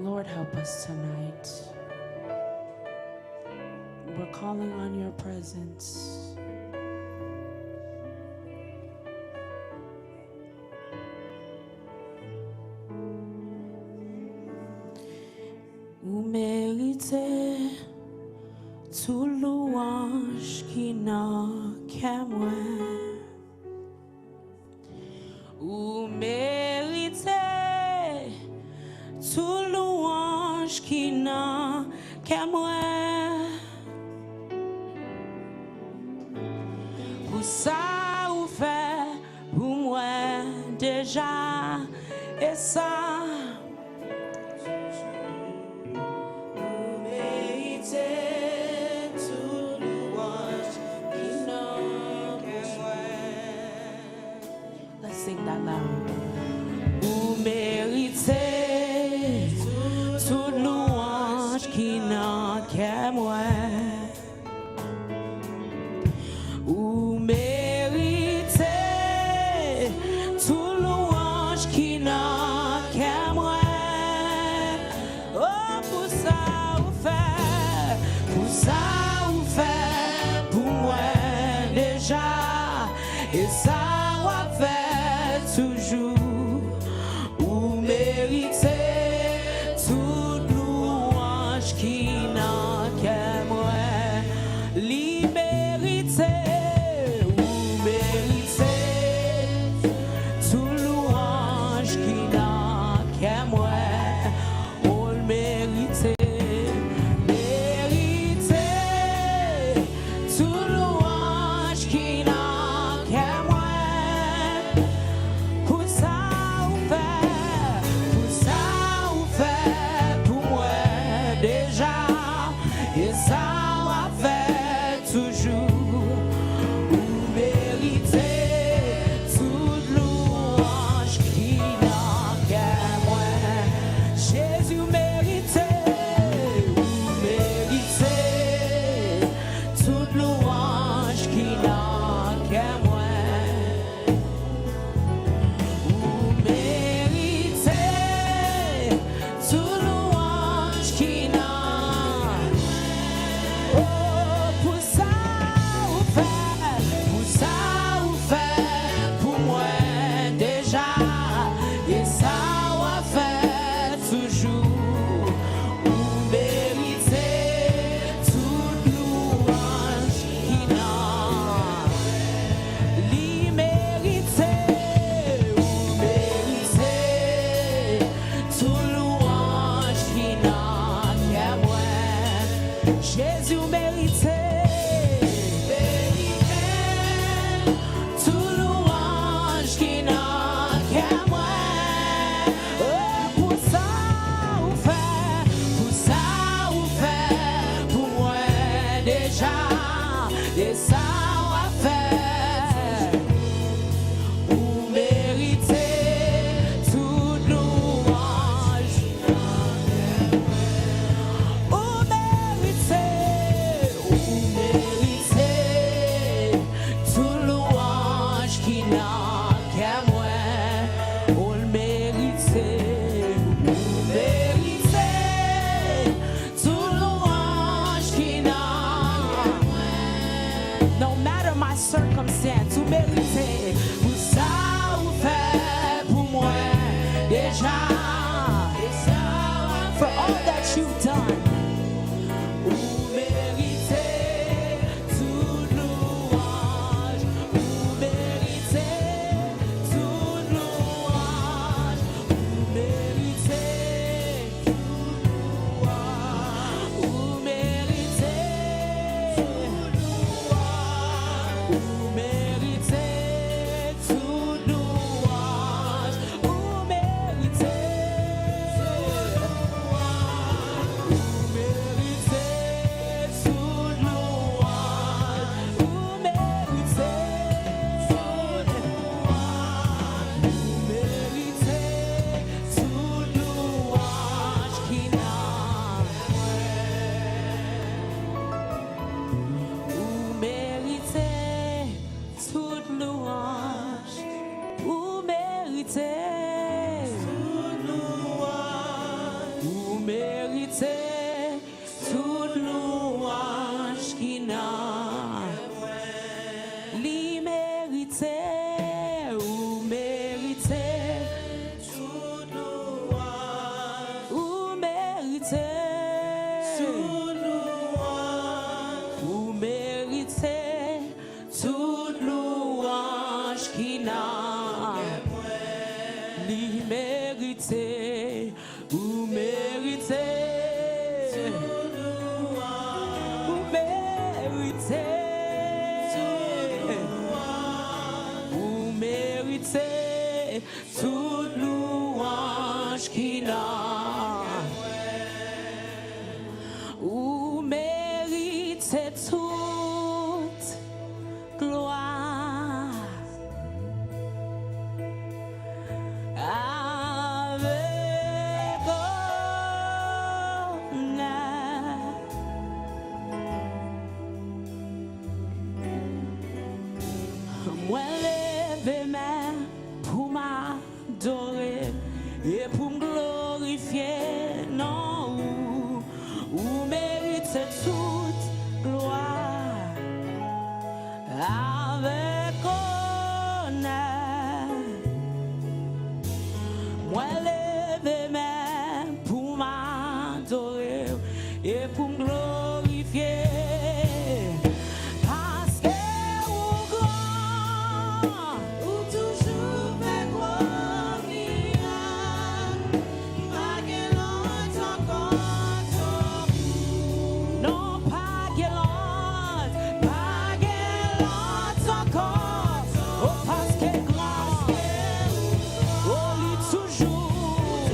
Lord, help us tonight. We're calling on your presence. Ou méritez tout louange qui n'a qu'à moi. Ou méritez tout louange qui n'a qu'à moi. Pour ça ou fait pour moi déjà et ça. Sing that loud. Vous méritez toute louange qui n'a qu'à moi. Vous méritez toute louange qui n'a qu'à moi. Oh, pour ça vous fait pour moi déjà. Et ça vous fait toujours, ou méritez toute louange qui n'a qu'à moi. Li méritez, ou méritez toute louange qui n'a qu'à moi. Oh, le méritez, méritez toute louange qui n'a qu'à moi. Et ça m'a fait toujours, ou méritez toute louange qui n'a qu'à moi. Jésus méritez, ou méritez toute louange qui n'a qu'à moi. Ou méritez toute louange qui n'a. Jésus méritez, toute louange qui n'a qu'à moi. Oh, pour ça vous fait pour moi déjà. Et ça va faire, vous méritez toute louange. Circumstance, vous méritez, vous ça vous fait pour moi déjà. For all that you've done, vous méritez toute louange, vous méritez toute louange, vous méritez. vous méritez. Vous méritez. Vous méritez toute louange qui n'a. Vous méritez toute gloire. Avec honneur. Moi lever main pour m'adorer et pour me glorifier. Non, vous méritez toute gloire. Avec honneur. Moi lever main pour m'adorer et pour me glorifier. Parce que vous grand, vous toujours fait gloire, pas qu'elle l'autre encore non, pas qu'elle l'autre encore. Oh, parce qu'elle grand, oh, lui toujours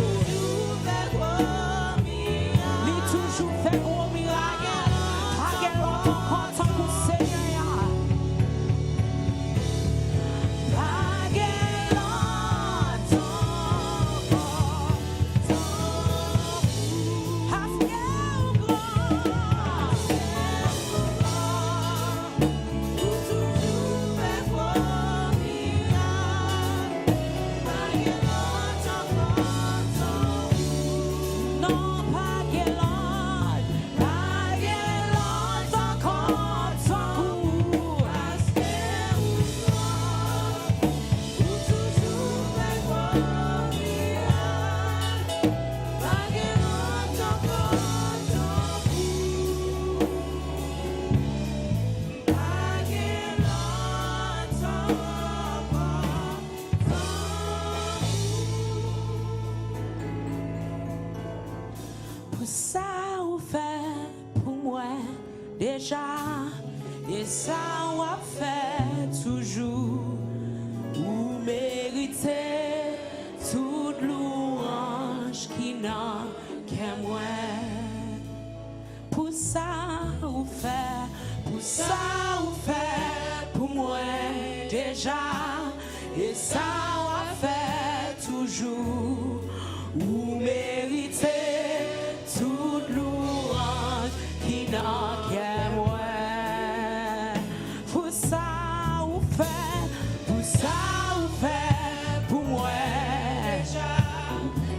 fait gloire, lui toujours fait gros miracle. Pas qu'elle l'autre encore tant que Seigneur. Pas qu'elle l'autre encore. Parce qu'elle grand, vous toujours fait gloire, pas qu'elle l'autre encore. Non, pas qu'elle l'autre encore tant que parce qu'elle vous toujours fait gloire, pas qu'elle l'autre encore tant que pas qu'elle l'autre encore. Pour ça on fait pour moi déjà et ça on va faire toujours. Vous méritez toute louange qui n'a qu'à moi. Pour ça on fait, pour ça on fait pour moi déjà et ça on va faire toujours. Vous méritez toute louange qui n'a qu'à moi. Pour ça on fait, pour ça on fait pour moi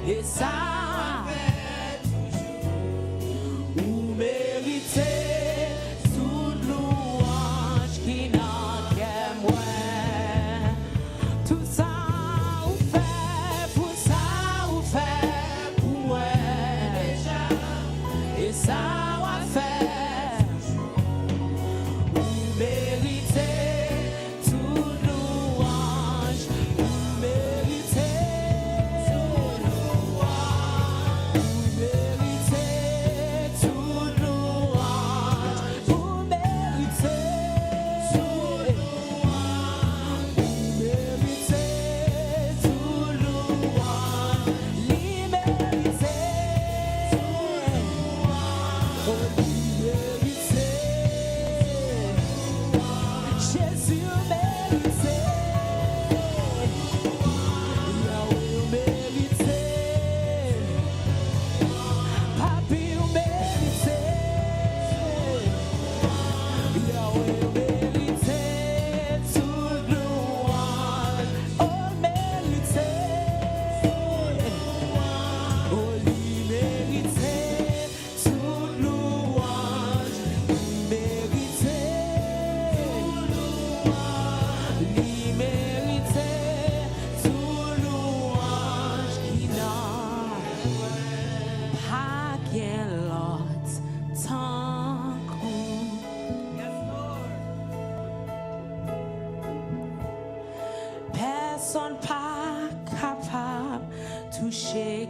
et ça vous méritez toute louange qui n'a qu'à moi. Tout ça on fait, pour ça on fait pour moi et ça on fait. Vous méritez toute louange, vous méritez toute louange.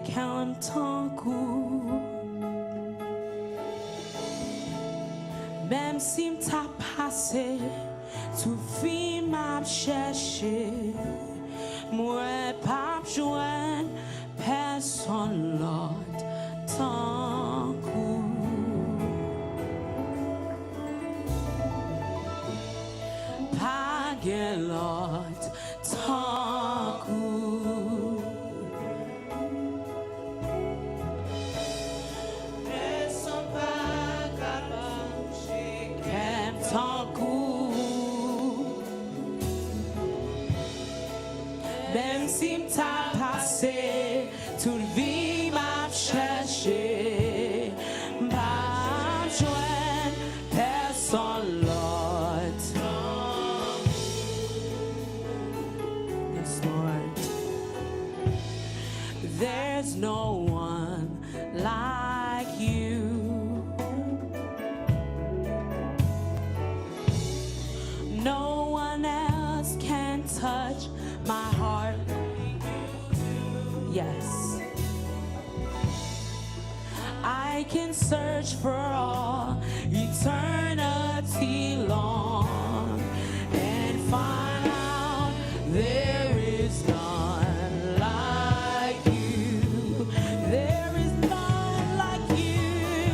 qu'un temps court. Même si m'ta passé, tout vie m'a cherché. Moi pas joindre personne l'autre tant court. Pas que l'autre tant court. Personne pas capable qu'un tant court. Même si m'ta passé, toute vie m'a cherché. M'a joindre personne l'autre. Yes, Lord. There's no one like you. No one else can touch my heart. Yes. I can search for all eternity long and find out there is none like you. There is none like you.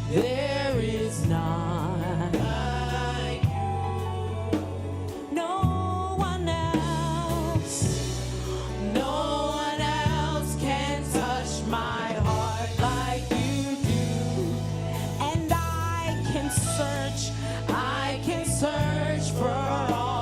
There is none like you. No one else. No one else can touch my heart like you do. And I can search for all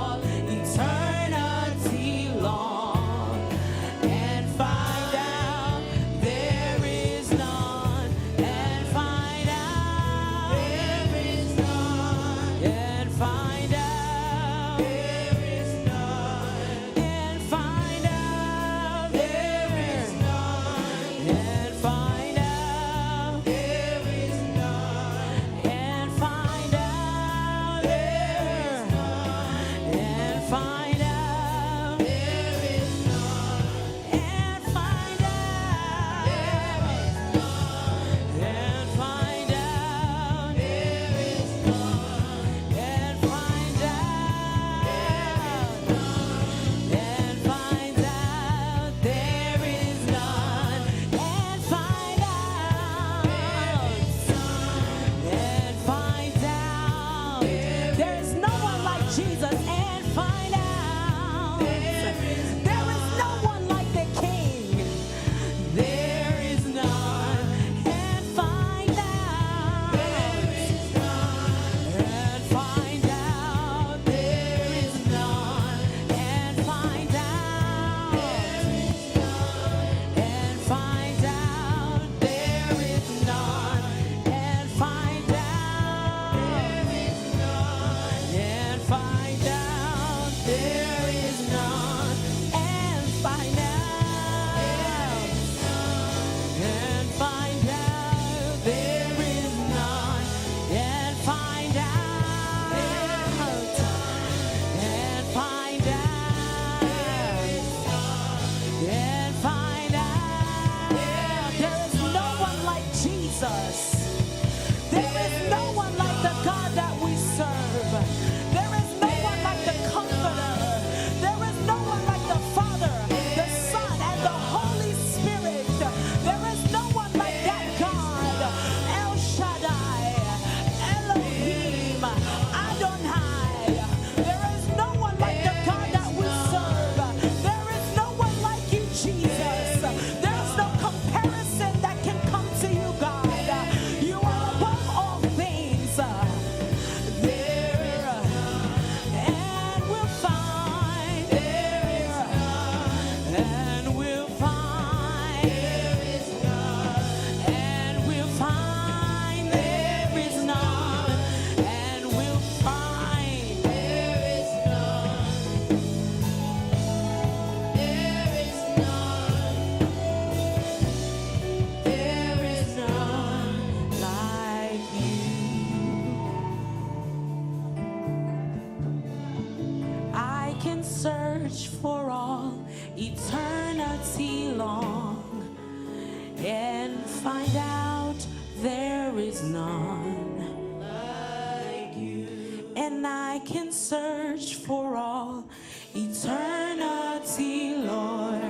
find out there is none like you, and I can search for all eternity, Lord,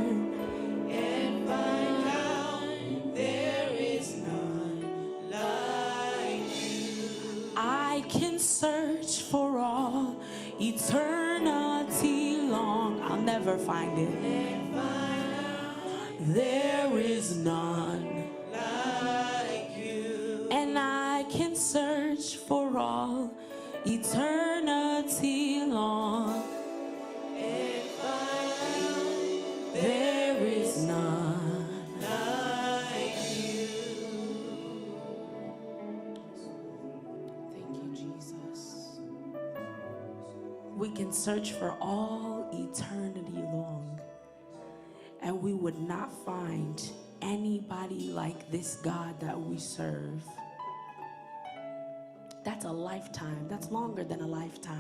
and find out there is none like you. I can search for all eternity long. I'll never find it. There is none like you, and I can search for all eternity long. There is none like you. Thank you, Jesus. We can search for all eternity long, and we would not find anybody like this God that we serve. That's a lifetime. That's longer than a lifetime.